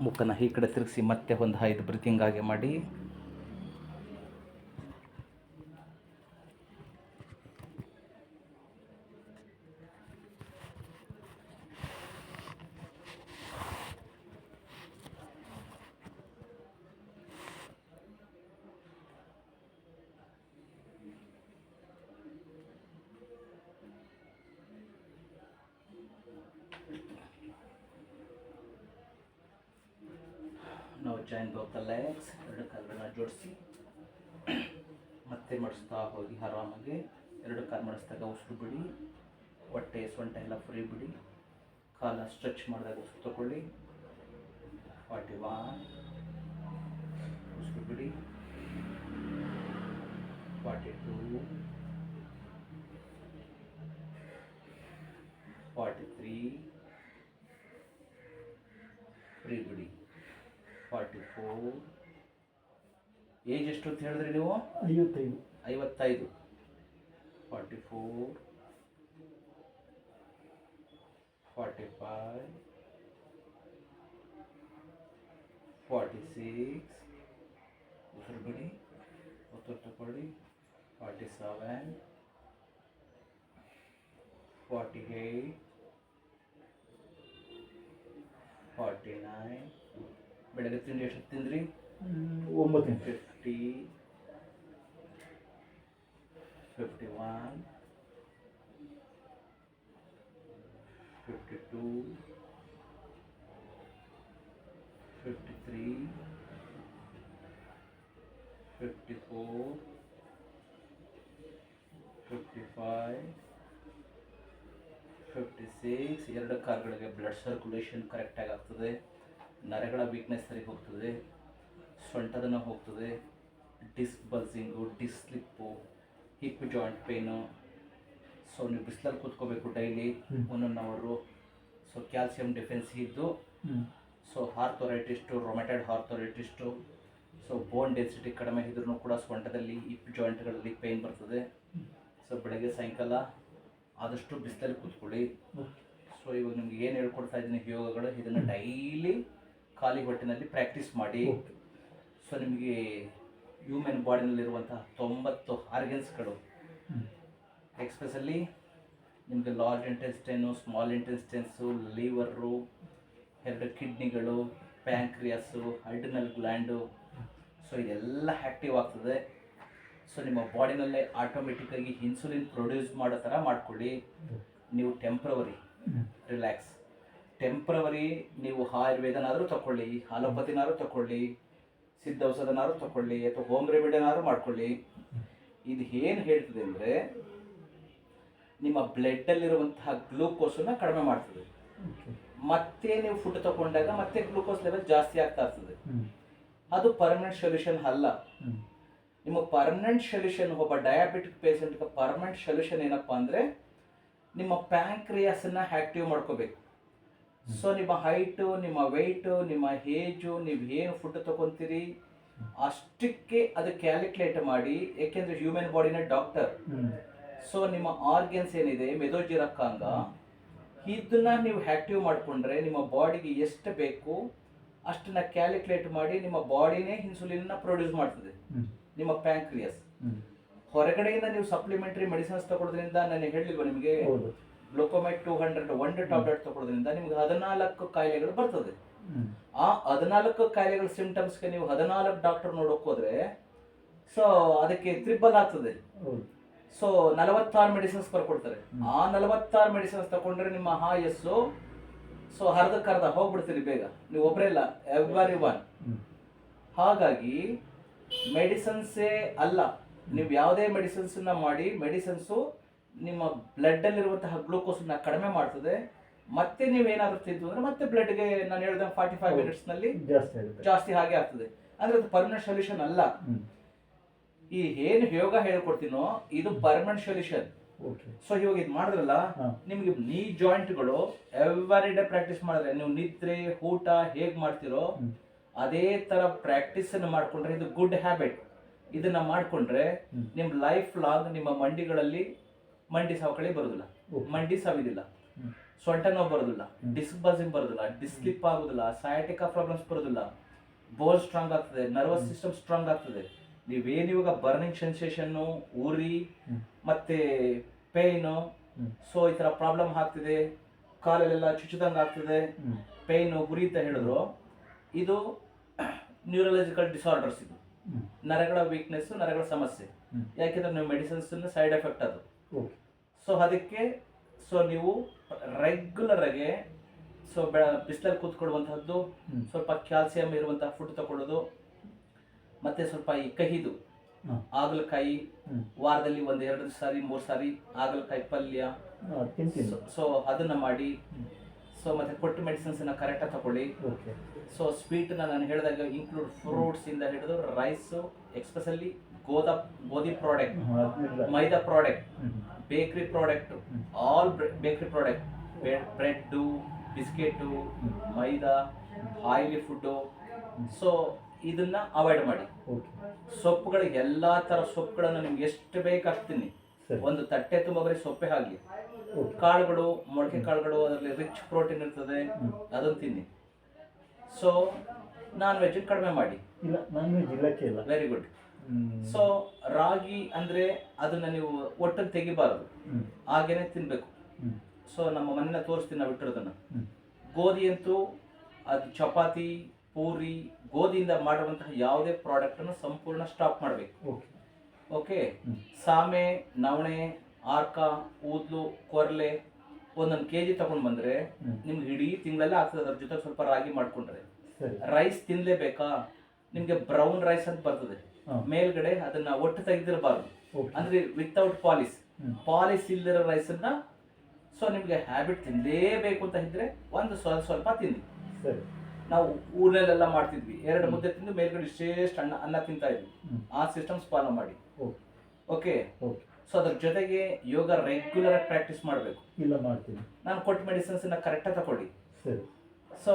ಮುಖನ ಈ ಕಡೆ ತಿರುಗಿಸಿ ಮತ್ತೆ ಒಂದು 5 ಬ್ರೀತಿಂಗ್ ಹಾಗೆ ಮಾಡಿ. ನಾವು ಜಾಯಿನ್ ಬೋತ್ ದ ಲೆಗ್ಸ್, ಎರಡು ಕಾಲುಗಳನ್ನ ಜೋಡಿಸಿ ಮತ್ತೆ ಮಡಿಸ್ತಾ ಹೋಗಿ ಆರಾಮಾಗಿ. ಎರಡು ಕಾಲು ಮಡಿಸಿದಾಗ ಉಸಿರು ಬಿಡಿ, ಹೊಟ್ಟೆ ಸೊಂಟ ಎಲ್ಲ ಫ್ರೀ ಬಿಡಿ. ಕಾಲ ಸ್ಟ್ರೆಚ್ ಮಾಡಿದಾಗ ಉಸಿರು ತಗೊಳ್ಳಿ. 41, ಉಸಿರು ಬಿಡಿ. 42, 43, ಫ್ರೀ ಬಿಡಿ. 44. ಏಜ್ ಎಷ್ಟು ಅಂತ ಹೇಳಿದ್ರಿ ನೀವು? 55. 44, 45, 46, ಉಸಿರು ಬಿಡಿ, ಒತ್ತು ತಗೊಳ್ಳಿ. 47, 48, 49. ಬೆಳಗ್ಗೆ ತಿಂಡಿ ಎಷ್ಟು ತಿಂದ್ರಿ? 9. 50, 51, 52, 53, 54, 55, 56. ಎರಡು ಕಾಲುಗಳಿಗೆ ಬ್ಲಡ್ ಸರ್ಕ್ಯುಲೇಷನ್ ಕರೆಕ್ಟಾಗಿ ಆಗ್ತದೆ. ನರಗಳ ವೀಕ್ನೆಸ್ ಸರಿ ಹೋಗ್ತದೆ, ಸೊಂಟದನ್ನು ಹೋಗ್ತದೆ. Disc bulging, disc slip, hip joint pain. So ನೀವು ಬಿಸಿಲಲ್ಲಿ ಕೂತ್ಕೋಬೇಕು ಡೈಲಿ 1 ಅವರು. ಸೊ ಕ್ಯಾಲ್ಸಿಯಂ ಡೆಫಿಷಿಯನ್ಸಿ ಇದ್ದು, so arthritis, rheumatoid arthritis, so bone density ಕಡಿಮೆ ಇದ್ರೂ ಕೂಡ ಸೊಂಟದಲ್ಲಿ ಹಿಪ್ ಜಾಯಿಂಟ್ಗಳಲ್ಲಿ ಪೇನ್ ಬರ್ತದೆ. ಸೊ ಬೆಳಗ್ಗೆ ಸಾಯಂಕಾಲ ಆದಷ್ಟು ಬಿಸಿಲಲ್ಲಿ ಕೂತ್ಕೊಳ್ಳಿ. ಸೊ ಇವಾಗ ನಿಮ್ಗೆ ಏನು ಹೇಳ್ಕೊಡ್ತಾ ಇದ್ದೀನಿ ಯೋಗಗಳು, ಇದನ್ನು ಡೈಲಿ ಖಾಲಿ ಹೊಟ್ಟೆನಲ್ಲಿ ಪ್ರಾಕ್ಟೀಸ್ ಮಾಡಿ. ಸೊ ನಿಮಗೆ ಹ್ಯೂಮನ್ ಬಾಡಿನಲ್ಲಿರುವಂತಹ 90 ಆರ್ಗನ್ಸ್ಗಳು, ಎಕ್ಸ್ಪೆಷಲಿ ನಿಮಗೆ large intestine, small intestines, liver, 2 ಕಿಡ್ನಿಗಳು, ಪ್ಯಾಂಕ್ರಿಯಾಸು, ಅಡ್ರಿನಲ್ ಗ್ಲ್ಯಾಂಡು, ಸೊ ಇದೆಲ್ಲ ಆ್ಯಕ್ಟಿವ್ ಆಗ್ತದೆ. ಸೊ ನಿಮ್ಮ ಬಾಡಿನಲ್ಲೇ ಆಟೋಮೆಟಿಕ್ಕಾಗಿ ಇನ್ಸುಲಿನ್ ಪ್ರೊಡ್ಯೂಸ್ ಮಾಡೋ ಥರ ಮಾಡ್ಕೊಳ್ಳಿ. ನೀವು ಟೆಂಪ್ರವರಿ ರಿಲ್ಯಾಕ್ಸ್, ಟೆಂಪ್ರವರಿ ನೀವು ಆಯುರ್ವೇದನಾದರೂ ತಗೊಳ್ಳಿ, ಅಲೋಪತಿನಾದರೂ ತಗೊಳ್ಳಿ, ಸಿದ್ಧ ಔಷಧನಾದರೂ ತಗೊಳ್ಳಿ, ಅಥವಾ ಹೋಮ್ ರೆಮಿಡಿನಾದರೂ ಮಾಡ್ಕೊಳ್ಳಿ. ಇದು ಏನು ಹೇಳ್ತದೆ ಅಂದರೆ ನಿಮ್ಮ ಬ್ಲಡ್ಡಲ್ಲಿರುವಂತಹ ಗ್ಲೂಕೋಸನ್ನು ಕಡಿಮೆ ಮಾಡ್ತದೆ. ಮತ್ತೆ ನೀವು ಫುಡ್ ತಗೊಂಡಾಗ ಮತ್ತೆ ಗ್ಲೂಕೋಸ್ ಲೆವೆಲ್ ಜಾಸ್ತಿ ಆಗ್ತಾ ಇರ್ತದೆ. ಅದು ಪರ್ಮನೆಂಟ್ ಸೊಲ್ಯೂಷನ್ ಅಲ್ಲ. ನಿಮ್ಮ ಪರ್ಮನೆಂಟ್ ಸೊಲ್ಯೂಷನ್, ಒಬ್ಬ ಡಯಾಬಿಟಿಕ್ ಪೇಷಂಟ್ಗೆ ಪರ್ಮನೆಂಟ್ ಸೊಲ್ಯೂಷನ್ ಏನಪ್ಪ ಅಂದರೆ ನಿಮ್ಮ ಪ್ಯಾಂಕ್ರಿಯಾಸನ್ನು ಆ್ಯಕ್ಟಿವ್ ಮಾಡ್ಕೋಬೇಕು. ಸೊ ನಿಮ್ಮ ಹೈಟು, ನಿಮ್ಮ ವೆಯ್ಟು, ನಿಮ್ಮ ಏಜು, ನೀವು ಏನು ಫುಡ್ ತಗೊತೀರಿ ಅಷ್ಟಕ್ಕೆ ಅದು ಕ್ಯಾಲ್ಕುಲೇಟ್ ಮಾಡಿ. ಏಕೆಂದರೆ ಹ್ಯೂಮನ್ ಬಾಡಿನ ಡಾಕ್ಟರ್. ಸೊ ನಿಮ್ಮ ಆರ್ಗನ್ಸ್ ಏನಿದೆ, ಮೆದೋಜಿರಕ್ಕಾಂಗ, ಇದನ್ನ ನೀವು ಆ್ಯಕ್ಟಿವ್ ಮಾಡಿಕೊಂಡ್ರೆ ನಿಮ್ಮ ಬಾಡಿಗೆ ಎಷ್ಟು ಬೇಕು ಅಷ್ಟನ್ನ ಕ್ಯಾಲ್ಕುಲೇಟ್ ಮಾಡಿ ನಿಮ್ಮ ಬಾಡಿನೇ ಇನ್ಸುಲಿನ್ನ ಪ್ರೊಡ್ಯೂಸ್ ಮಾಡ್ತದೆ, ನಿಮ್ಮ ಪ್ಯಾಂಕ್ರಿಯಾಸ್. ಹೊರಗಡೆಯಿಂದ ನೀವು ಸಪ್ಲಿಮೆಂಟರಿ ಮೆಡಿಸಿನ್ಸ್ ತಗೊಳ್ಳೋದ್ರಿಂದ, ನಾನು ಹೇಳಿಲ್ವ ನಿಮಗೆ, ಗ್ಲೂಕೋಮೈಟ್ 200 1 ಟ್ಯಾಬ್ಲೆಟ್ ತಗೊಳ್ಳೋದ್ರಿಂದ ನಿಮ್ಗೆ 14 ಕಾಯಿಲೆಗಳು ಬರ್ತದೆ. ಆ 14 ಕಾಯಿಲೆಗಳ ಸಿಂಪ್ಟಮ್ಸ್ಗೆ ನೀವು 14 ಡಾಕ್ಟರ್ ನೋಡೋಕೆ ಹೋದ್ರೆ ಸೊ ಅದಕ್ಕೆ ತ್ರಿಬಲ್ ಆಗ್ತದೆ. ಸೊ 46 ಮೆಡಿಸಿನ್ಸ್ ಬರ್ಕೊಡ್ತಾರೆ. ಆ 46 ಮೆಡಿಸಿನ್ಸ್ ತಗೊಂಡ್ರೆ ನಿಮ್ಮ ಆಯಸ್ಸು ಸೊ ಅರ್ಧಕ್ಕರ್ಧ ಹೋಗ್ಬಿಡ್ತೀರಿ ಬೇಗ. ನೀವು ಒಬ್ಬರೇ ಇಲ್ಲ, ಎವ್ರಿ ಒನ್. ಹಾಗಾಗಿ ಮೆಡಿಸಿನ್ಸೇ ಅಲ್ಲ, ನೀವು ಯಾವುದೇ ಮೆಡಿಸಿನ್ಸನ್ನ ಮಾಡಿ, ಮೆಡಿಸಿನ್ಸು ನಿಮ್ಮ ಬ್ಲಡ್ಡಲ್ಲಿರುವಂತಹ ಗ್ಲೂಕೋಸನ್ನ ಕಡಿಮೆ ಮಾಡ್ತದೆ. ಮತ್ತೆ ನೀವೇನಾದರೂ ತಿಂತು ಅಂದರೆ ಮತ್ತೆ ಬ್ಲಡ್ಗೆ ನಾನು ಹೇಳಿದ 45 ಮಿನಿಟ್ಸ್ನಲ್ಲಿ ಜಾಸ್ತಿ ಹಾಗೆ ಆಗ್ತದೆ. ಅಂದರೆ ಅದು ಪರ್ಮನೆಂಟ್ ಸೊಲ್ಯೂಷನ್ ಅಲ್ಲ. ಈ ಏನು ಯೋಗ ಹೇಳ್ಕೊಡ್ತೀನೋ ಇದು ಪರ್ಮನೆಂಟ್ ಸೊಲ್ಯೂಷನ್. ಸೊ ಇವಾಗ ಇದು ಮಾಡಿದ್ರಲ್ಲ, ನಿಮ್ಗೆ ನೀ ಜಾಯಿಂಟ್ಗಳು ಎವ್ರಿ ಡೇ ಪ್ರಾಕ್ಟೀಸ್ ಮಾಡಿದ್ರೆ, ನೀವು ನಿದ್ರೆ ಊಟ ಹೇಗೆ ಮಾಡ್ತಿರೋ ಅದೇ ತರ ಪ್ರಾಕ್ಟೀಸ್ ಅನ್ನು ಮಾಡ್ಕೊಂಡ್ರೆ ಇದು ಗುಡ್ ಹ್ಯಾಬಿಟ್. ಇದನ್ನ ಮಾಡ್ಕೊಂಡ್ರೆ ನಿಮ್ ಲೈಫ್ ಲಾಂಗ್ ನಿಮ್ಮ ಮಂಡಿಗಳಲ್ಲಿ ಮಂಡಿ ಸವಕಳಿ ಬರುದಿಲ್ಲ, ಮಂಡಿ ಸವಿದಿಲ್ಲ. ಸೊಂಟ ನೋವು ಬರೋದಿಲ್ಲ, ಡಿಸ್ಕ್ ಬಸಿಂಗ್ ಬರೋದಿಲ್ಲ, ಡಿಸ್ಲಿಪ್ ಆಗೋದಿಲ್ಲ, ಸಯಾಟಿಕಾ ಪ್ರಾಬ್ಲಮ್ಸ್ ಬರೋದಿಲ್ಲ, ಬೋನ್ ಸ್ಟ್ರಾಂಗ್ ಆಗ್ತದೆ, ನರ್ವಸ್ ಸಿಸ್ಟಮ್ ಸ್ಟ್ರಾಂಗ್ ಆಗ್ತದೆ. ನೀವೇನು ಇವಾಗ ಬರ್ನಿಂಗ್ ಸೆನ್ಸೇಷನ್ನು, ಉರಿ ಮತ್ತೆ ಪೇಯ್ನು, ಸೊ ಈ ಥರ ಪ್ರಾಬ್ಲಮ್ ಆಗ್ತಿದೆ, ಕಾಲಲ್ಲೆಲ್ಲ ಚುಚ್ಚುದಂಗೆ ಆಗ್ತದೆ, ಪೇಯ್ನು, ಉರಿ ಅಂತ ಹೇಳಿದ್ರು, ಇದು ನ್ಯೂರಲಾಜಿಕಲ್ ಡಿಸಾರ್ಡರ್ಸ್. ಇದು ನರಗಳ ವೀಕ್ನೆಸ್, ನರಗಳ ಸಮಸ್ಯೆ. ಯಾಕೆಂದ್ರೆ ನೀವು ಮೆಡಿಸಿನ್ಸ್ ಸೈಡ್ ಎಫೆಕ್ಟ್ ಅದು. ಸೊ ಅದಕ್ಕೆ ಸೊ ನೀವು ರೆಗ್ಯುಲರ್ ಆಗಿ ಸೊ ಬಿಸಿಲಲ್ಲಿ ಕೂತ್ಕೊಳ್ಳುವಂತಹದ್ದು, ಸ್ವಲ್ಪ ಕ್ಯಾಲ್ಸಿಯಂ ಇರುವಂತಹ ಫುಡ್ ತಗೊಳ್ಳೋದು, ಮತ್ತೆ ಸ್ವಲ್ಪ ಈ ಕಹಿದು ಹಾಗಲಕಾಯಿ, ವಾರದಲ್ಲಿ 1-2 ಸಾರಿ 3 ಸಾರಿ ಹಾಗಲಕಾಯಿ ಪಲ್ಯ, ಸೊ ಅದನ್ನ ಮಾಡಿ, ಸೊ ಮತ್ತೆ ಕೊಟ್ಟು ಮೆಡಿಸಿನ್ಸ್ ಕರೆಕ್ಟಾಗಿ ತಗೊಳ್ಳಿ. ಸೊ ಸ್ವೀಟ್ನ ನಾನು ಹೇಳಿದಾಗ ಇನ್ಕ್ಲೂಡ್ ಫ್ರೂಟ್ಸ್ ಇಂದ ಹಿಡಿದು ರೈಸ್, ಎಕ್ಸ್ಪೆಷಲಿ ಗೋಧಿ product, maida product, bakery product, all bakery product, bread, biscuit, maida, oily food, so ಇದನ್ನ ಅವಾಯ್ಡ್ ಮಾಡಿ. ಸೊಪ್ಪುಗಳು ಎಲ್ಲಾ ತರ ಸೊಪ್ಪುಗಳನ್ನು ನಿಮ್ಗೆ ಎಷ್ಟು ಬೇಕು ಅಷ್ಟು ತಿನ್ನಿ. ಒಂದು ತಟ್ಟೆ ತುಂಬ ಬರೀ ಸೊಪ್ಪೆ ಆಗಲಿ. ಕಾಳುಗಳು, ಮೊಳಕೆ ಕಾಳುಗಳು, ಅದರಲ್ಲಿ ರಿಚ್ ಪ್ರೋಟೀನ್ ಇರ್ತದೆ, ಅದನ್ನು ತಿನ್ನಿ. ಸೊ ನಾನ್ ವೆಜ್ ಕಡಿಮೆ ಮಾಡಿ. Very good. ಸೊ ರಾಗಿ ಅಂದ್ರೆ ಅದನ್ನ ನೀವು ಒಟ್ಟಲ್ಲಿ ತೆಗಿಬಾರದು, ಹಾಗೇನೆ ತಿನ್ಬೇಕು. ಸೊ ನಮ್ಮ ಮನೆಯ ತೋರಿಸ್ತೀನಿ ನಾವು ಇಟ್ಟಿರೋದನ್ನ. ಗೋಧಿ ಅಂತೂ ಅದು ಚಪಾತಿ, ಪೂರಿ, ಗೋಧಿಯಿಂದ ಮಾಡುವಂತಹ ಯಾವುದೇ ಪ್ರಾಡಕ್ಟ್ ಅನ್ನು ಸಂಪೂರ್ಣ ಸ್ಟಾಪ್ ಮಾಡಬೇಕು. ಓಕೆ. ಸಾಮೆ, ನವಣೆ, ಆರ್ಕ, ಊದ್ಲು, ಕೊರ್ಲೆ ಒಂದೊಂದು ಕೆಜಿ ತಗೊಂಡ್ ಬಂದ್ರೆ ನಿಮ್ಗೆ ಇಡೀ ತಿಂಗಳೆಲ್ಲ ಆಗ್ತದೆ. ಅದ್ರ ಜೊತೆ ಸ್ವಲ್ಪ ರಾಗಿ ಮಾಡ್ಕೊಂಡ್ರೆ. ರೈಸ್ ತಿನ್ಲೇಬೇಕಾ? ನಿಮ್ಗೆ ಬ್ರೌನ್ ರೈಸ್ ಅಂತ ಬರ್ತದೆ ಮೇಲ್ಗಡೆ, ಅದನ್ನ ಒಟ್ಟು ತೆಗೆದಿರಬಾರ್ದು, ಅಂದ್ರೆ ವಿತೌಟ್ ಪಾಲಿಸ್ ಇಲ್ದಿರೋ ರೈಸ್ ಅನ್ನ. ಸೊ ನಿಮ್ಗೆ ಹ್ಯಾಬಿಟ್ ತಿನ್ಲೇಬೇಕು ಅಂತ ಇದ್ರೆ ಒಂದು ಸ್ವಲ್ಪ ತಿನ್ನಿ. ನಾವು ಊರಲ್ಲೆಲ್ಲ ಮಾಡ್ತಿದ್ವಿ, 2 ಮುದ್ದೆ ತಿಂದು ಮೇಲ್ಗಡೆ ಇಷ್ಟೇಷ್ಟು ಅನ್ನ ತಿಂತಾ ಇದ್ವಿ. ಆ ಸಿಸ್ಟಮ್ಸ್ ಫಾಲೋ ಮಾಡಿ. ಓಕೆ. ಸೊ ಅದ್ರ ಜೊತೆಗೆ ಯೋಗ ರೆಗ್ಯುಲರ್ ಆಗಿ ಪ್ರಾಕ್ಟೀಸ್ ಮಾಡಬೇಕು. ನಾನು ಕೊಟ್ಟ ಮೆಡಿಸಿನ್ಸ್ ಕರೆಕ್ಟಾಗಿ ತಗೊಳ್ಳಿ. So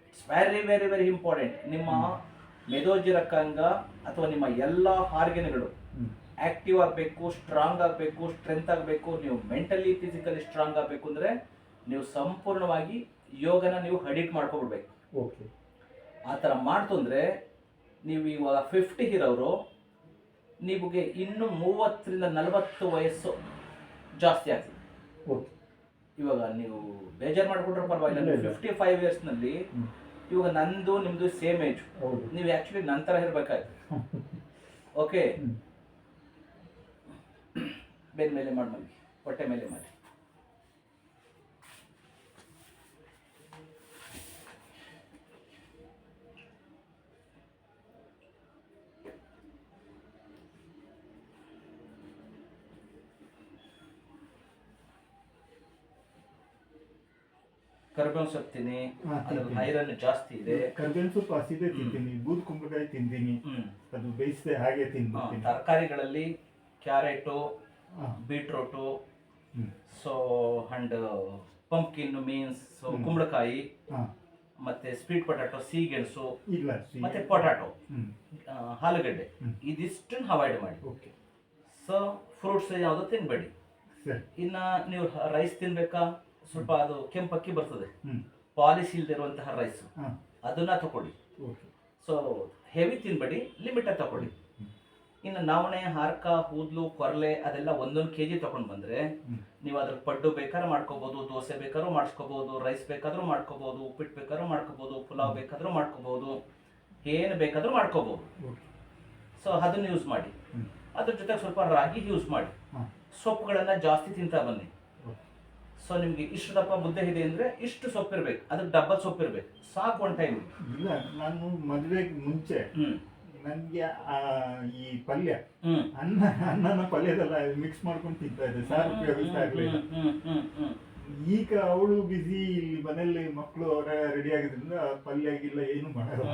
it's very very very important. ನಿಮ್ಮ ಮೇದೋಜೀರಕಾಂಗ ಅಥವಾ ನಿಮ್ಮ ಎಲ್ಲ ಆರ್ಗನ್ಗಳು ಆಕ್ಟಿವ್ ಆಗಬೇಕು, ಸ್ಟ್ರಾಂಗ್ ಆಗಬೇಕು, ಸ್ಟ್ರೆಂತ್ ಆಗಬೇಕು. ನೀವು ಮೆಂಟಲಿ ಫಿಸಿಕಲಿ ಸ್ಟ್ರಾಂಗ್ ಆಗಬೇಕು ಅಂದ್ರೆ ನೀವು ಸಂಪೂರ್ಣವಾಗಿ ಯೋಗನ ನೀವು ಅಡಿಟ್ ಮಾಡ್ಕೊಬಿಡ್ಬೇಕು. ಆ ಥರ ಮಾಡ್ತು ಅಂದರೆ ನೀವು ಇವಾಗ 50 ಇರೋರು ನಿಮಗೆ ಇನ್ನು 30-40 ವಯಸ್ಸು ಜಾಸ್ತಿ ಆಗ್ತದೆ. ಇವಾಗ ನೀವು ಬೇಜಾರು ಮಾಡ್ಕೊಂಡ್ರೆ ಪರವಾಗಿಲ್ಲ. 55 ಇಯರ್ಸ್ನಲ್ಲಿ ಇವಾಗ ನಂದು ನಿಮ್ದು ಸೇಮ್ ಏಜ್. ನೀವು ಆ್ಯಕ್ಚುಲಿ ನಂತರ ಇರಬೇಕಾಯ್ತು. ಓಕೆ. ಬೆನ್ನ ಮೇಲೆ ಮಾಡಿ, ಹೊಟ್ಟೆ ಮೇಲೆ ಮಾಡಿ. ಕರ್ಬೇವಿನ ಸೊಪ್ಪು ತಿನ್ನಿ, ಐರನ್ ಜಾಸ್ತಿ ಇದೆ. ಕರ್ಬೇವಿನ ಸೊಪ್ಪು ಹಸಿದೆ ತಿಂತೀನಿ, ಬೂದ್ ಕುಂಬಳಕಾಯಿ ತಿಂತೀನಿ, ಅದು ಬೇಯಿಸದೆ ಹಾಗೆ ತಿಂತೀನಿ. ತರಕಾರಿಗಳಲ್ಲಿ carrot, beetroot, so and pumpkin means, ಕುಂಬಳಕಾಯಿ, ಮತ್ತೆ ಸ್ವೀಟ್ ಪೊಟ್ಯಾಟೊ, ಸಿಹಿಗೆಣಸು, ಮತ್ತೆ ಪೊಟ್ಯಾಟೊ, ಆಲೂಗಡ್ಡೆ, ಇದಿಷ್ಟನ್ನು ಅವಾಯ್ಡ್ ಮಾಡಿ. ಸೊ ಫ್ರೂಟ್ಸ್ ಯಾವುದು ತಿನ್ಬೇಡಿ. ಇನ್ನ ನೀವು ರೈಸ್ ತಿನ್ಬೇಕಾ? ಸ್ವಲ್ಪ ಅದು ಕೆಂಪಕ್ಕಿ ಬರ್ತದೆ, ಪಾಲಿಶ್ ಇಲ್ದಿರುವಂತಹ ರೈಸ್, ಅದನ್ನ ತಗೊಳ್ಳಿ. ಸೊ ಹೆವಿ ತಿನ್ಬೇಡಿ, ಲಿಮಿಟಾಗಿ ತಗೊಳ್ಳಿ. ಇನ್ನು ನವಣೆ, ಹಾರ್ಕ, ಊದ್ಲು, ಕೊರ್ಲೆ ಅದೆಲ್ಲ 1 kg ತಗೊಂಡು ಬಂದ್ರೆ ನೀವು ಅದ್ರ ಪಡ್ಡು ಬೇಕಾದ್ರೂ ಮಾಡ್ಕೋಬಹುದು, ದೋಸೆ ಬೇಕಾದ್ರೂ ಮಾಡಿಸ್ಕೋಬಹುದು, ರೈಸ್ ಬೇಕಾದ್ರೂ ಮಾಡ್ಕೋಬಹುದು, ಉಪ್ಪಿಟ್ಟು ಬೇಕಾದ್ರೂ ಮಾಡ್ಕೋಬಹುದು, ಪುಲಾವ್ ಬೇಕಾದ್ರೂ ಮಾಡ್ಕೋಬಹುದು, ಏನು ಬೇಕಾದ್ರೂ ಮಾಡ್ಕೋಬಹುದು. ಸೊ ಅದನ್ನ ಯೂಸ್ ಮಾಡಿ. ಅದ್ರ ಜೊತೆ ಸ್ವಲ್ಪ ರಾಗಿ ಯೂಸ್ ಮಾಡಿ. ಸೊಪ್ಪುಗಳನ್ನ ಜಾಸ್ತಿ ತಿಂತಾ ಬನ್ನಿ. ಸೊ ನಿಮ್ಗೆ ಇಷ್ಟು ದಪ್ಪ ಮುದ್ದೆ ಇದೆ ಅಂದ್ರೆ ಇಷ್ಟು ಸೊಪ್ಪಿರ್ಬೇಕು, ಅದಕ್ಕೆ ಡಬ್ಬಲ್ ಸೊಪ್ಪಿರ್ಬೇಕು, ಸಾಕು ಒಂದು ಟೈಮ್. ಇಲ್ಲ, ನಾನು ಮದುವೆಗೆ ಮುಂಚೆ ನನಗೆ ಈ ಪಲ್ಯ ಅನ್ನನ ಪಲ್ಯದಲ್ಲ ಮಿಕ್ಸ್ ಮಾಡ್ಕೊಂಡು ತಿಂತಾ ಇದ್ದೆ, ಸಾರು ಉಪಯೋಗಿಸ್ತಾ ಇರ್ಲಿಲ್ಲ. ಈಗ ಅವಳು ಬಿಸಿ, ಇಲ್ಲಿ ಮನೇಲಿ ಮಕ್ಕಳು ಅವರ ರೆಡಿ ಆಗಿದ್ರಿಂದ ಪಲ್ಯ ಆಗಿಲ್ಲ, ಏನು ಮಾಡಲ್ಲ.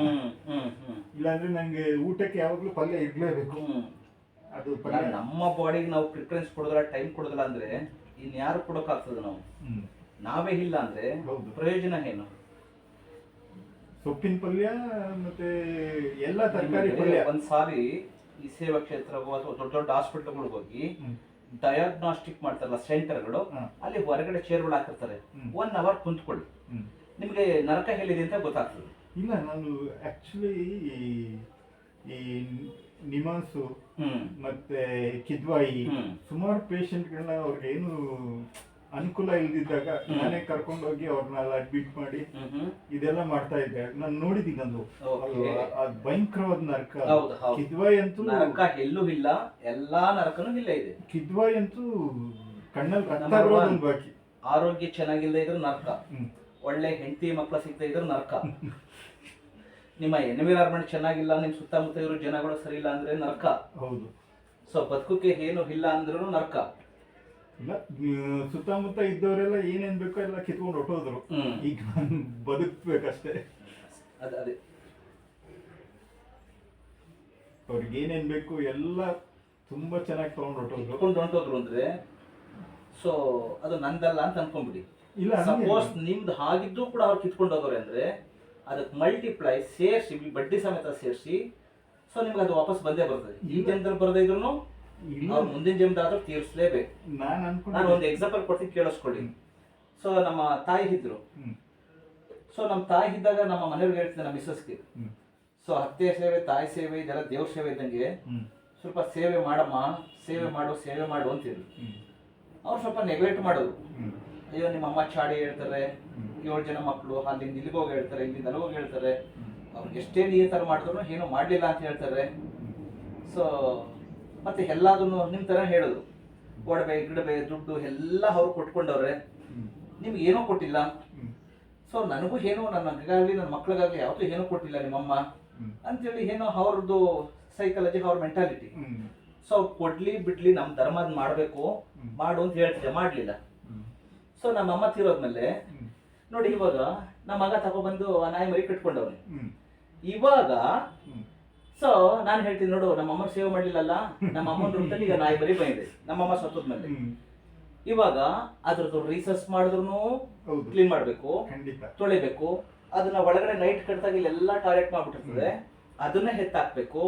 ಇಲ್ಲಾಂದ್ರೆ ನಂಗೆ ಊಟಕ್ಕೆ ಯಾವಾಗ್ಲೂ ಪಲ್ಯ ಇರ್ಲೇಬೇಕು. ಅದು ಪಲ್ಯ ನಮ್ಮ ಬಾಡಿಗೆ ನಾವು ಪ್ರಿಫರೆನ್ಸ್ ಕೊಡೋದಿಲ್ಲ, ಟೈಮ್ ಕೊಡೋದಿಲ್ಲ ಅಂದ್ರೆ ಇನ್ಯಾರು ಕೊಡೋಕ್ಕಾಗ್ತದೆ? ನಾವು ನಾವೇ ಇಲ್ಲ ಅಂದ್ರೆ ಪ್ರಯೋಜನ ಏನು? ಸೊಪ್ಪಿನ ಪಲ್ಯ ಮತ್ತೆ ಎಲ್ಲ ತರಕಾರಿ ಪಲ್ಯ. ಒಂದ್ಸಾರಿ ಈ ಸೇವಾ ಕ್ಷೇತ್ರವೋ ಅಥವಾ ದೊಡ್ಡ ದೊಡ್ಡ ಹಾಸ್ಪಿಟಲ್ಗಳಿಗೆ ಹೋಗಿ ಡಯಾಗ್ನಾಸ್ಟಿಕ್ ಮಾಡ್ತಾರಲ್ಲ ಸೆಂಟರ್ಗಳು, ಹಾ. ಅಲ್ಲಿ ಹೊರಗಡೆ ಚೇರ್ಗಳು ಹಾಕಿರ್ತಾರೆ. ಹ್ಮ್. 1 hour ಕುಂತ್ಕೊಳ್ಳಿ, ಹ್ಮ್. ನಿಮಗೆ ನರಕ ಎಲ್ಲಿದೆ ಅಂತ ಗೊತ್ತಾಗ್ತದೆ. ಇಲ್ಲ, ನಾನು ಆಕ್ಚುಲಿ ಈ ನಿಮಾನ್ಸು ಹ್ಮ್ ಮತ್ತೆ ಕಿದ್ವಾಯಿ ಹ್ಮ್. ಸುಮಾರು ಪೇಷಂಟ್ಗಳನ್ನ ಅವ್ರಿಗೇನು ಅನುಕೂಲ ಇಲ್ದಿದ್ದಾಗ ಹ್ಮ್. ನಾನೇ ಕರ್ಕೊಂಡೋಗಿ ಅವ್ರನ್ನೆಲ್ಲ ಅಡ್ಮಿಟ್ ಮಾಡಿ ಹ್ಮ್ ಇದೆಲ್ಲ ಮಾಡ್ತಾ ಇದ್ದೆ. ನಾನು ನೋಡಿದ್ದೀನಿ ಅದು Okay. ಅದು ಭಯಂಕರವಾದ ನರಕ. ಹೌದು, ಹೌದು. ಕಿದ್ವಾಯಿ ಅಂತೂ ನರಕ ಎಲ್ಲೂ ಇಲ್ಲ, ಎಲ್ಲಾ ನರಕನೂ ಇಲ್ಲೇ ಇದೆ. ಕಿದ್ವಾಯಿ ಅಂತೂ ಕಣ್ಣಲ್ಲಿ ರಕ್ತ Number one. ಬರೋದು ಬಾಕಿ. ಆರೋಗ್ಯ ಚೆನ್ನಾಗಿಲ್ಲದೆ ಇದ್ರೆ ನರಕ, ಹ್ಮ್. ಒಳ್ಳೆ ಹೆಂಡತಿ ಮಕ್ಕಳ ಸಿಗದೆ ಇದ್ರೆ ನರಕ, ನಿಮ್ಮ ಎನ್ವಿರಾನ್ಮೆಂಟ್ ಚೆನ್ನಾಗಿಲ್ಲ, ನಿಮ್ ಸುತ್ತಮುತ್ತ ಇರೋ ಜನಗಳು ಸರಿ ಇಲ್ಲ ಅಂದ್ರೆ ನರಕ. ಹೌದು. ಸೊ ಬದುಕಕ್ಕೆ ಏನು ಇಲ್ಲ ಅಂದ್ರೂ ನರಕ. ಇಲ್ಲ, ಸುತ್ತಮುತ್ತ ಇದ್ದವರೆಲ್ಲ ಏನೇನ್ ಬೇಕೋ ಎಲ್ಲ ಕಿತ್ಕೊಂಡು ಹೊಟ್ಟೋದ್ರು. ಹ್ಮ್. ಈಗ ನಾನು ಬದುಕ್ಬೇಕಷ್ಟೇ. ಅದೇ ಅವ್ರಿಗೆ ಏನೇನ್ ಬೇಕು ಎಲ್ಲ ತುಂಬಾ ಚೆನ್ನಾಗಿ ತಗೊಂಡು ಹೊಟ್ಟೋದ್ರು. ಇಟ್ಕೊಂಡು ಹೊಂಟೋದ್ರು ಅಂದ್ರೆ ಸೊ ಅದು ನಂದಲ್ಲ ಅಂತ ಅನ್ಕೊಂಡ್ಬಿಡಿ. ಇಲ್ಲ, ಸಪೋಸ್ ನಿಮ್ದು ಹಾಗಿದ್ದು ಕೂಡ ಅವ್ರು ಕಿತ್ಕೊಂಡು ಹೋಗೋರೆ ಅಂದ್ರೆ ಅದಕ್ಕೆ ಮಲ್ಟಿಪ್ಲೈ ಸೇರಿಸಿ, ಬಡ್ಡಿ ಸಮೇತ ಸೇರಿಸಿ, ಸೊ ನಿಮ್ಗೆ ಅದು ವಾಪಸ್ ಬಂದೇ ಬರ್ತದೆ. ಈ ಜನ್ರಲ್ಲಿ ಬರದೇ ಇದ್ರು ಅವ್ರು ಮುಂದಿನ ಜನ್ಮದಾದ್ರೂ ತೀರಿಸಲೇಬೇಕು. ನಾನು ಒಂದು ಎಕ್ಸಾಂಪಲ್ ಕೊಡ್ತೀನಿ, ಕೇಳಿಸ್ಕೊಳ್ಳಿ. ಸೊ ನಮ್ಮ ತಾಯಿ ಇದ್ರು. ಸೊ ನಮ್ಮ ತಾಯಿ ಇದ್ದಾಗ ನಮ್ಮ ಮನೆಯವ್ರಿಗೆ ಹೇಳ್ತಿದ್ದೆ, ನಮ್ಮ ಮಿಸ್ಸಸ್ಗೆ, ಸೊ ಅತ್ತೆ ಸೇವೆ, ತಾಯಿ ಸೇವೆ ಇದೆಲ್ಲ ದೇವ್ರ ಸೇವೆ ಇದ್ದಂಗೆ, ಸ್ವಲ್ಪ ಸೇವೆ ಮಾಡಮ್ಮ, ಸೇವೆ ಮಾಡು ಅಂತಿದ್ರು. ಅವ್ರು ಸ್ವಲ್ಪ ನೆಗ್ಲೆಕ್ಟ್ ಮಾಡೋದು. ಅಯ್ಯೋ ನಿಮ್ಮ ಅಮ್ಮ ಚಾಡಿ ಹೇಳ್ತಾರೆ, 7 ಜನ ಮಕ್ಕಳು ಅಲ್ಲಿಂದ ಇಲ್ಲಿಗೆ ಹೋಗಿ ಹೇಳ್ತಾರೆ, ಇಲ್ಲಿಂದ ಅಲ್ಲಿಗೆ ಹೇಳ್ತಾರೆ, ಅವ್ರಿಗೆ ಎಷ್ಟೇ ಈ ಥರ ಮಾಡಿದ್ರು ಏನೂ ಮಾಡಲಿಲ್ಲ ಅಂತ ಹೇಳ್ತಾರೆ. ಸೊ ಮತ್ತೆ ಎಲ್ಲದನ್ನು ನಿಮ್ಮ ಥರ ಹೇಳೋದು, ಒಡವೆ ಗಿಡಬೆ ದುಡ್ಡು ಎಲ್ಲ ಅವ್ರು ಕೊಟ್ಕೊಂಡವ್ರೆ, ನಿಮ್ಗೆ ಏನೂ ಕೊಟ್ಟಿಲ್ಲ. ಸೊ ನನಗೂ ಏನೋ ನನ್ನ ಮಗಗಾಗಲಿ ನನ್ನ ಮಕ್ಳಿಗಾಗಲಿ ಯಾವತ್ತೂ ಏನೂ ಕೊಟ್ಟಿಲ್ಲ ನಿಮ್ಮಮ್ಮ ಅಂತೇಳಿ ಏನೋ ಅವ್ರದ್ದು ಸೈಕಾಲಜಿ, ಅವ್ರ ಮೆಂಟಾಲಿಟಿ. ಸೊ ಕೊಡ್ಲಿ ಬಿಡ್ಲಿ ನಮ್ಮ ಧರ್ಮದ ಮಾಡಬೇಕು ಮಾಡು ಅಂತ ಹೇಳ್ತಿದ್ದೆ, ಮಾಡಲಿಲ್ಲ. ಸೊ ನಮ್ಮ ಅಮ್ಮ ತೀರೋದ್ಮೇಲೆ ನೋಡಿ, ಇವಾಗ ನಮ್ಮ ಮಗ ತಗೊಬಂದು ಆ ನಾಯಿ ಮರಿ ಕಟ್ಕೊಂಡವ್ನೆ. ಇವಾಗ ಸೊ ನಾನು ಹೇಳ್ತೀನಿ, ನೋಡು ನಮ್ಮ ಅಮ್ಮ ಸೇವೆ ಮಾಡ್ಲಿಲ್ಲಲ್ಲ, ನಮ್ಮ ಅಮ್ಮನ ರೂಪದಲ್ಲಿ ಈಗ ನಾಯಿ ಮರಿ ಬಂದಿದೆ ನಮ್ಮಮ್ಮ ಸತ್ತೋದ್ಮೇಲೆ. ಇವಾಗ ಅದ್ರದ್ದು ರೀಸರ್ಚ್ ಮಾಡಿದ್ರು ಕ್ಲೀನ್ ಮಾಡ್ಬೇಕು, ತೊಳಿಬೇಕು, ಅದನ್ನ ಒಳಗಡೆ ನೈಟ್ ಕಟ್ಟಾಗ ಇಲ್ಲೆಲ್ಲ ಟಾಯ್ಲೆಟ್ ಮಾಡ್ಬಿಟ್ಟಿರ್ತದೆ, ಅದನ್ನ ಎತ್ತಾಕ್ಬೇಕು,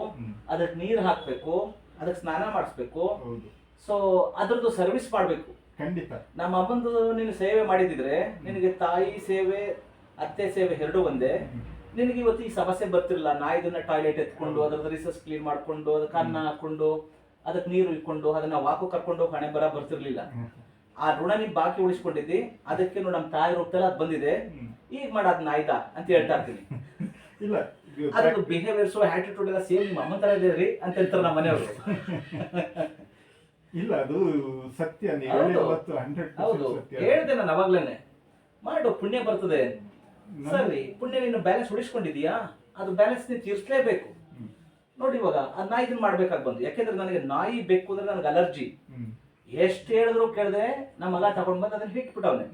ಅದಕ್ಕೆ ನೀರು ಹಾಕ್ಬೇಕು, ಅದಕ್ಕೆ ಸ್ನಾನ ಮಾಡಿಸ್ಬೇಕು. ಸೊ ಅದ್ರದ್ದು ಸರ್ವಿಸ್ ಮಾಡ್ಬೇಕು. ಖಂಡಿತ ನಮ್ಮ ಅಮ್ಮಂದು ನೀನು ಸೇವೆ ಮಾಡಿದಿದ್ರೆ ನಿನಗೆ ತಾಯಿ ಸೇವೆ ಅತ್ತೆ ಸೇವೆ ಎರಡೂ ಒಂದೇ. ನಿನಗೆ ಇವತ್ತು ಈ ಸಮಸ್ಯೆ ಬರ್ತಿರಲಿಲ್ಲ. ನಾಯಿದನ್ನ ಟಾಯ್ಲೆಟ್ ಎತ್ಕೊಂಡು ಅದ್ರದ್ದು ರಿಸರ್ಚ್ ಕ್ಲೀನ್ ಮಾಡ್ಕೊಂಡು ಅದಕ್ಕೆ ಅನ್ನ ಹಾಕೊಂಡು ಅದಕ್ಕೆ ನೀರು ಇಟ್ಕೊಂಡು ಅದನ್ನ ವಾಕು ಕರ್ಕೊಂಡು ಹಣೆ ಬರ ಬರ್ತಿರ್ಲಿಲ್ಲ. ಆ ಋಣ ನೀನ್ ಬಾಕಿ ಉಳಿಸ್ಕೊಂಡಿದ್ದಿ, ಅದಕ್ಕೆ ನಮ್ಮ ತಾಯಿ ರೂಪದಲ್ಲಿ ಅದು ಬಂದಿದೆ. ಈಗ ಮಾಡೋದ್ ನಾಯ್ದ ಅಂತ ಹೇಳ್ತಾ ಇರ್ತೀನಿ. ಇಲ್ಲ, ಅದ್ರದ್ದು ಬಿಹೇವಿಯರ್ಸು ಆಟಿಟ್ಯೂಡ್ ಎಲ್ಲ ಸೇಮ್ ನಿಮ್ಮ ಅಮ್ಮನ ತರ ಇದೆ ರೀ ಅಂತ ಹೇಳ್ತಾರೆ ನಮ್ಮ ಮನೆಯವರು. ಇಲ್ಲ, ಅದು ಸತ್ಯ. ಹೌದು, ಹೇಳ್ದೆ ನಾನು ಅವಾಗ್ಲೇನೆ, ಮಾಡು ಪುಣ್ಯ ಬರ್ತದೆ. ಸರಿ, ಪುಣ್ಯ ನೀನು ಬ್ಯಾಲೆನ್ಸ್ ಉಳಿಸ್ಕೊಂಡಿದೀಯಾ, ಅದು ಬ್ಯಾಲೆನ್ಸ್ ನೀನು ತೀರ್ಸ್ಲೇಬೇಕು. ನೋಡಿ ಇವಾಗ ಆ ನಾಯಿದನ್ನ ಮಾಡ್ಬೇಕಾಗಿ ಬಂದು, ಯಾಕೆಂದ್ರೆ ನನಗೆ ನಾಯಿ ಬೇಕು ಅಂದ್ರೆ ನನಗೆ ಅಲರ್ಜಿ. ಎಷ್ಟು ಹೇಳಿದ್ರು ಕೇಳದೆ ನಮ್ಮ ಮಗ ತಗೊಂಡ್ ಬಂದು ಅದನ್ನ ಹಿಟ್ಬಿಟ್ಟವನೆ.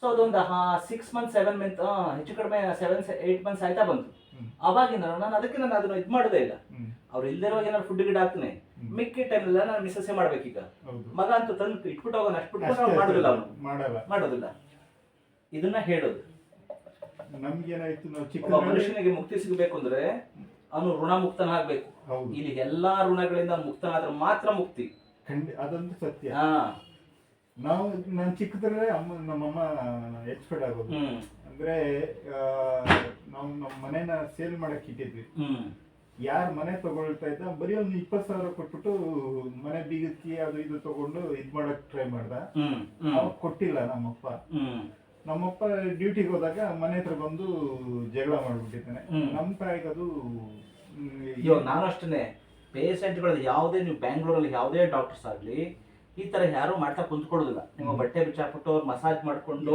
ಸೊ ಅದೊಂದು 6 months 7 months ಹೆಚ್ಚು ಕಡಿಮೆ 7-8 months ಆಯ್ತಾ ಬಂತು. ಅವಾಗಿಂದ ನಾನು ಅದನ್ನ ಇದು ಮಾಡೋದೇ ಇಲ್ಲ. ಅವ್ರು ಇಲ್ದಿರೋ ಏನಾದ್ರು ಫುಡ್ ಗಿಡ ಹಾಕ್ತೀನಿ, ಮಿಕ್ಕಿ ಟೈಮ್ ಎಲ್ಲ ನಾನು ಮಿಸ್ಸಸ್ಸೇ ಮಾಡ್ಬೇಕೀಗ. ಮಗ ಅಂತ ತಂದು ಇಟ್ಬಿಟ್ಟು ಹೋಗೋಣ, ಅಷ್ಟು ಬಿಟ್ಬಿಟ್ಟು ಮಾಡೋದಿಲ್ಲ, ಅವನು ಮಾಡೋದಿಲ್ಲ. ಇದನ್ನ ಹೇಳೋದು ನಮ್ಗೇನಾಯ್ತು, ಒಬ್ಬ ಮನುಷ್ಯನಿಗೆ ಮುಕ್ತಿ ಸಿಗಬೇಕು ಅಂದ್ರೆ ಅವನು ಋಣ ಮುಕ್ತನಾಗ್ಬೇಕು. ಇಲ್ಲಿ ಎಲ್ಲಾ ಋಣಗಳಿಂದ ಮುಕ್ತನಾದ್ರೆ ಮಾತ್ರ ಮುಕ್ತಿ. ಅದಂತೂ ಸತ್ಯ. ನಾನು ಚಿಕ್ಕದ್ರೆ ನಮ್ಮಮ್ಮ ಎಕ್ಸ್ಪರ್ಟ್ ಆಗೋದು. ಅಂದ್ರೆ ನಾವು ನಮ್ಮ ಮನೆನ ಸೇಲ್ ಮಾಡಕ್ ಇಟ್ಟಿದ್ವಿ. ಯಾರು ಮನೆ ತಗೊಳ್ತಾ ಇದ್ದ ಬರೀ ಒಂದು 20,000 ಕೊಟ್ಬಿಟ್ಟು ಮನೆ ಬೀಗಕ್ಕಿ ಅದು ಇದು ತಗೊಂಡು ಇದ್ ಮಾಡಕ್ ಟ್ರೈ ಮಾಡ್ದ. ಅವಾಗ ಕೊಟ್ಟಿಲ್ಲ ನಮ್ಮಪ್ಪ ಡ್ಯೂಟಿಗೆ ಹೋದಾಗ ಮನೆ ಹತ್ರ ಬಂದು ಜಗಳ ಮಾಡ್ಬಿಟ್ಟಿದ್ದಾನೆ. ನಮ್ಮ ತಾಯಿಗೆ ಅದು ಇವಾಗ ನಾನು ಅಷ್ಟೇ, ಪೇಷಂಟ್ಗಳು ಯಾವುದೇ ನೀವು ಬ್ಯಾಂಗ್ಳೂರಲ್ಲಿ ಯಾವುದೇ ಡಾಕ್ಟರ್ಸ್ ಆಗಲಿ ಈ ತರ ಯಾರು ಮಾಡ್ತಾ ಕುಂತ್ಕೊಳ್ಳೋದಿಲ್ಲ. ನಿಮ್ಮ ಬಟ್ಟೆ ಬಿಚ್ಚಾಕ್ಬಿಟ್ಟು ಅವ್ರು ಮಸಾಜ್ ಮಾಡ್ಕೊಂಡು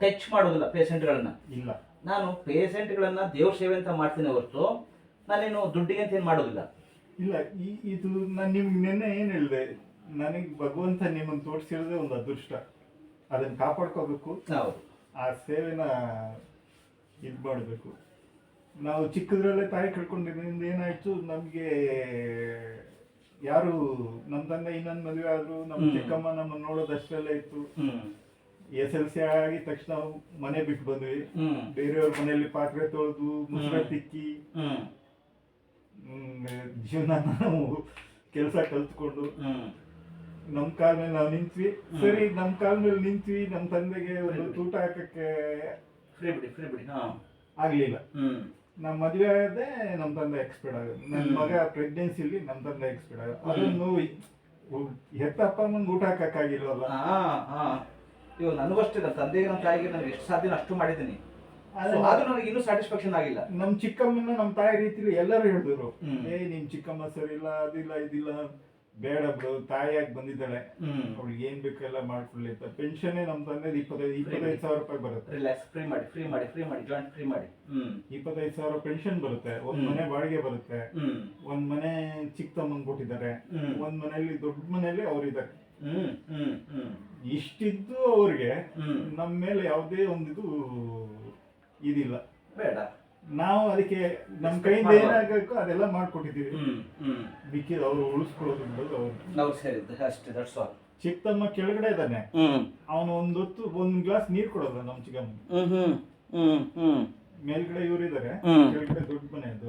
ಟಚ್ ಮಾಡೋದಿಲ್ಲ ಪೇಷಂಟ್ಗಳನ್ನ. ಇಲ್ಲ, ನಾನು ಪೇಷಂಟ್ಗಳನ್ನ ದೇವ್ರ ಸೇವೆ ಅಂತ ಮಾಡ್ತೀನಿ ಹೊರತು ನಾನೇನು ದುಡ್ಡಿಗೆ ಅಂತ ಏನು ಮಾಡೋದಿಲ್ಲ. ಇಲ್ಲ, ಇದು ನಾನು ನಿಮ್ಗೆ ನಿನ್ನೆ ಏನು ಹೇಳಿದೆ, ನನಗೆ ಭಗವಂತ ನಿಮ್ಮನ್ನು ತೋರಿಸಿರೋದೇ ಒಂದು ಅದೃಷ್ಟ. ಅದನ್ನ ಕಾಪಾಡ್ಕೋಬೇಕು. ಆ ಸೇವೆನ ಇದು ಮಾಡಬೇಕು. ನಾವು ಚಿಕ್ಕದ್ರಲ್ಲೇ ತಾಯಿ ಕಳ್ಕೊಂಡಿದ್ದರಿಂದ ಏನಾಯ್ತು, ನಮಗೆ ಯಾರು ನಮ್ಮ ತಂದೆ ಇನ್ನೊಂದು ಮದುವೆ ಆದ್ರು, ನಮ್ಮ ಚಿಕ್ಕಮ್ಮ ನಮ್ಮನ್ನು ನೋಡೋದಷ್ಟೆಲ್ಲ ಇತ್ತು. SLC ಆಗಿದ ತಕ್ಷಣ ಮನೆ ಬಿಟ್ಟು ಬಂದ್ವಿ. ಬೇರೆಯವ್ರ ಮನೆಯಲ್ಲಿ ಪಾತ್ರೆ ತೊಳೆದು ಮುಸ್ರ ತಿಕ್ಕಿ ಜೀವನ ನಾವು ಕೆಲಸ ಕಲ್ತ್ಕೊಂಡು ನಮ್ ಕಾಲ ಮೇಲೆ ನಾವು ನಿಂತ್ವಿ. ಸರಿ, ನಮ್ ಕಾಲ ಮೇಲೆ ನಿಂತ್ವಿ. ನಮ್ ತಂದೆಗೆ ಒಂದು ಊಟ ಹಾಕಕ್ಕೆ ಫ್ರೀ ಬಿಡಿ ಹಾ ಆಗ್ಲಿಲ್ಲ. ಹ್ಮ್ ನಮ್ ಮದ್ವೆ ಆಗದೆ ನಮ್ ತಂದೆ ಎಕ್ಸ್ಪೈರ್ಡ್ ಆಗೋದು. ನನ್ ಮಗ ಪ್ರೆಗ್ನೆನ್ಸಿಲಿ ನಮ್ ತಂದೆ ಎಕ್ಸ್ಪೈರ್ಡ್ ಆಗೋದು. ಅದನ್ನು ಹೆತ್ತ ಅಪ್ಪ ಅಮ್ಮಂಗೆ ಊಟ ಹಾಕಕ್ಕಾಗಿಲ್ವಲ್ಲ. ಹಾ ಹಾ ಇವಾಗ ನನಗೂ ಅಷ್ಟೇ, ನನ್ನ ತಂದೆಗೆ ನಮ್ಮ ತಾಯಿಗೆ ನಾನು ಎಷ್ಟು ಸಾಧ್ಯ ಅಷ್ಟು ಮಾಡಿದ್ದೀನಿ. ಆದ್ರೂ ನನಗೆ ಇನ್ನೂ ಸ್ಯಾಟಿಸ್ಫ್ಯಾಕ್ಷನ್ ಆಗಿಲ್ಲ. ನಮ್ ಚಿಕ್ಕಮ್ಮನ ನಮ್ ತಾಯಿ ರೀತಿಲಿ ಎಲ್ಲರೂ ಹೇಳಿದ್ರು, ಹ್ಮ್. ನಿಮ್ ಚಿಕ್ಕಮ್ಮ ಸರಿ ಇಲ್ಲ, ಅದಿಲ್ಲ ಇದಿಲ್ಲ, ಬೇಡ ಬಿಡು, ತಾಯಿಯಾಗಿ ಬಂದಿದ್ದಾಳೆ, ಅವ್ಳಿಗೆ ಏನ್ ಬೇಕೆಲ್ಲ ಮಾಡ್ಕೊಳ್ಳಿ ಅಂತ. ಪೆನ್ಷನ್ ನಮ್ ತಂದೆ 25,000 ರೂಪಾಯಿ ಬರುತ್ತೆ. ರಿಲ್ಯಾಕ್ಸ್, ಫ್ರೀ ಮಾಡಿ ಜಾಯಿಂಟ್ ಫ್ರೀ ಮಾಡಿ. 25,000 ಪೆನ್ಷನ್ ಬರುತ್ತೆ. ಒಂದ್ ಮನೆ ಬಾಡಿಗೆ ಬರುತ್ತೆ. ಒಂದ್ ಮನೆ ಚಿಕ್ಕ ತಮ್ಮಂಗ್ ಕೊಟ್ಟಿದ್ದಾರೆ. ಒಂದ್ ಮನೆಯಲ್ಲಿ ದೊಡ್ಡ ಮನೆಯಲ್ಲಿ ಅವ್ರಿದ್ದಾರೆ. ಇಷ್ಟಿದ್ದು ಅವ್ರಿಗೆ ನಮ್ಮ ಮೇಲೆ ಯಾವುದೇ ಒಂದಿದು ಇದಿಲ್ಲ. ಬೇಡ, ನಾವು ಅದಕ್ಕೆ ನಮ್ ಕೈಯಿಂದ ಏನಾಗಬೇಕು ಅದೆಲ್ಲ ಮಾಡ್ಕೊಟ್ಟಿದ್ದೀವಿ. ಬಿಕ್ಕಿದ ಅವ್ರು ಉಳಿಸ್ಕೊಳ್ಳೋದು ಬಿಡೋದು ಅವ್ರು ಸೇರಿದ್ದು ಅಷ್ಟೇ. That's all. ಚಿಕ್ಕ ತಮ್ಮ ಕೆಳಗಡೆ ಇದ್ದಾನೆ, ಅವನು ಒಂದ್ ಗ್ಲಾಸ್ ನೀರ್ ಕೊಡೋಲ್ಲ ನಮ್ ಚಿಕ್ಕಮ್ಮ. ಮೇಲ್ಗಡೆ ಇವ್ರು ಇದಾರೆ, ಕೆಳಗಡೆ ದೊಡ್ಡ ಮನೆ ಅದು.